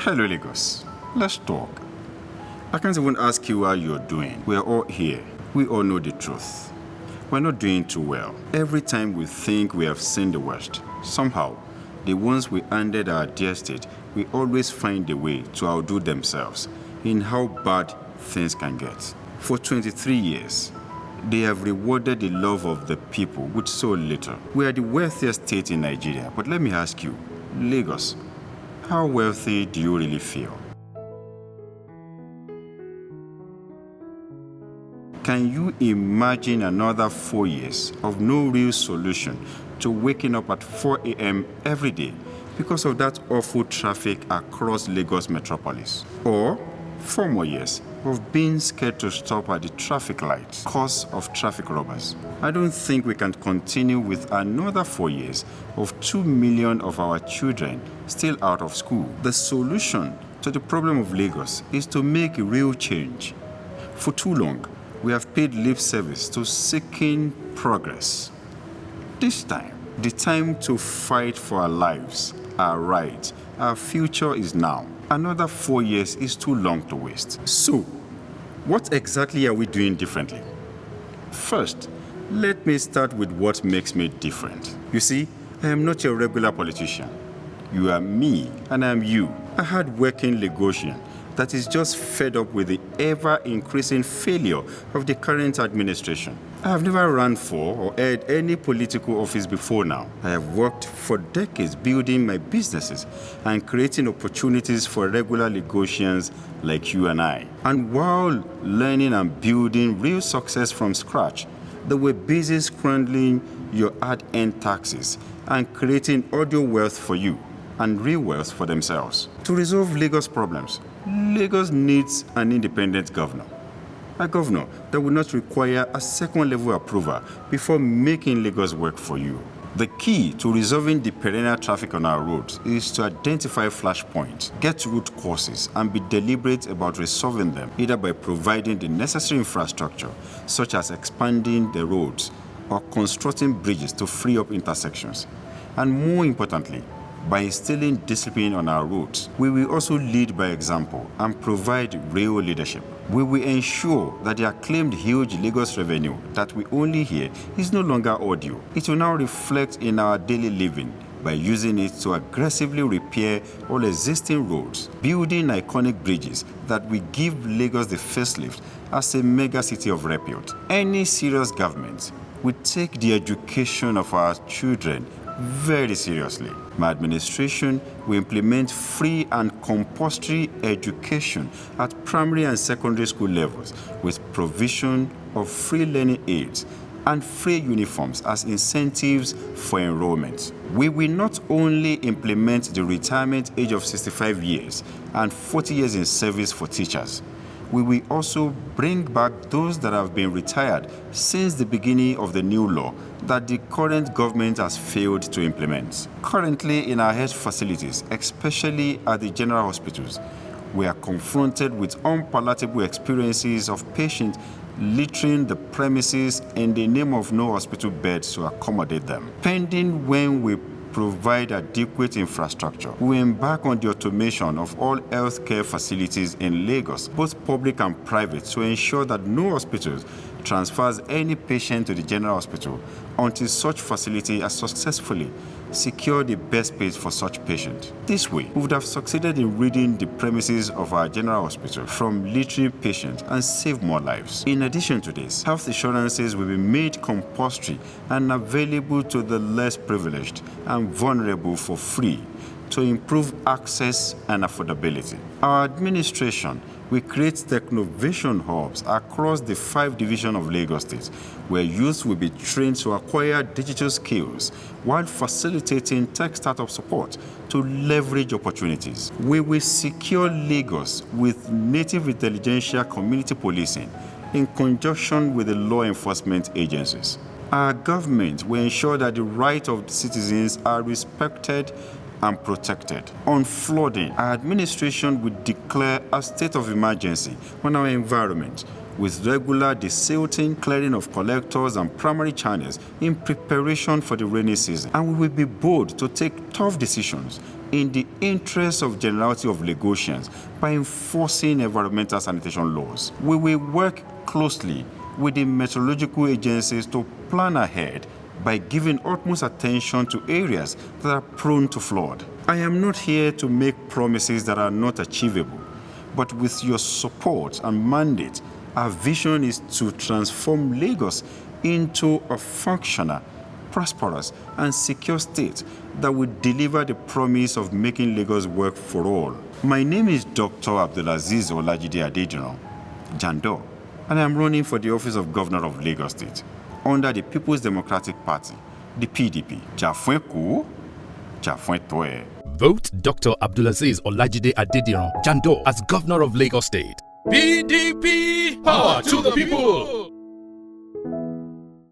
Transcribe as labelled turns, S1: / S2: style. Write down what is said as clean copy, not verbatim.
S1: Hello, Lagos. Let's talk. I can't even ask you how you're doing. We're all here. We all know the truth. We're not doing too well. Every time we think we have seen the worst, somehow, the ones we handed our dear state, we always find a way to outdo themselves in how bad things can get. For 23 years, they have rewarded the love of the people with so little. We are the wealthiest state in Nigeria, but let me ask you, Lagos, how wealthy do you really feel? Can you imagine another 4 years of no real solution to waking up at 4 a.m. every day because of that awful traffic across Lagos metropolis? Or 4 more years of being scared to stop at the traffic lights because of traffic robbers? I don't think we can continue with another 4 years of 2 million of our children still out of school. The solution to the problem of Lagos is to make a real change. For too long, we have paid lip service to seeking progress. This time, the time to fight for our lives, our rights, our future is now. Another 4 years is too long to waste. So, what exactly are we doing differently? First, let me start with what makes me different. You see, I am not your regular politician. You are me, and I am you, a hard-working Lagosian that is just fed up with the ever-increasing failure of the current administration. I have never run for or held any political office before now. I have worked for decades building my businesses and creating opportunities for regular Lagosians like you and I. And while learning and building real success from scratch, they were busy scrambling your hard-earned taxes and creating audio wealth for you and real wealth for themselves. To resolve Lagos problems, Lagos needs an independent governor. A governor that will not require a second-level approval before making Lagos work for you. The key to resolving the perennial traffic on our roads is to identify flashpoints, get root causes, and be deliberate about resolving them, either by providing the necessary infrastructure, such as expanding the roads or constructing bridges to free up intersections. And more importantly, by instilling discipline on our roads, we will also lead by example and provide real leadership. We will ensure that the acclaimed huge Lagos revenue that we only hear is no longer audio. It will now reflect in our daily living by using it to aggressively repair all existing roads, building iconic bridges that will give Lagos the facelift as a mega city of repute. Any serious government will take the education of our children very seriously. My administration will implement free and compulsory education at primary and secondary school levels with provision of free learning aids and free uniforms as incentives for enrollment. We will not only implement the retirement age of 65 years and 40 years in service for teachers, we will also bring back those that have been retired since the beginning of the new law that the current government has failed to implement. Currently, in our health facilities, especially at the general hospitals, we are confronted with unpalatable experiences of patients littering the premises in the name of no hospital beds to accommodate them. Pending when we provide adequate infrastructure, we embark on the automation of all healthcare facilities in Lagos, both public and private, to ensure that no hospital transfers any patient to the general hospital until such facility has successfully secured the best place for such patient. This way, we would have succeeded in ridding the premises of our general hospital from littering patients and save more lives. In addition to this, health insurances will be made compulsory and available to the less privileged and vulnerable for free to improve access and affordability. Our administration will create technovation hubs across the 5 divisions of Lagos State, where youth will be trained to acquire digital skills while facilitating tech startup support to leverage opportunities. We will secure Lagos with native intelligentsia community policing in conjunction with the law enforcement agencies. Our government will ensure that the rights of the citizens are respected and protected. On flooding, our administration will declare a state of emergency on our environment with regular desilting, clearing of collectors and primary channels in preparation for the rainy season. And we will be bold to take tough decisions in the interest of generality of Lagosians by enforcing environmental sanitation laws. We will work closely with the meteorological agencies to plan ahead by giving utmost attention to areas that are prone to flood. I am not here to make promises that are not achievable, but with your support and mandate, our vision is to transform Lagos into a functional, prosperous, and secure state that will deliver the promise of making Lagos work for all. My name is Dr. Abdulaziz Olajide Adediran, Jandor, and I am running for the office of Governor of Lagos State under the People's Democratic Party, the PDP. Jafwenku, Jafwentoe.
S2: Vote Dr. Abdulaziz Olajide Adediran, Jandor, as Governor of Lagos State.
S3: PDP, power to the people!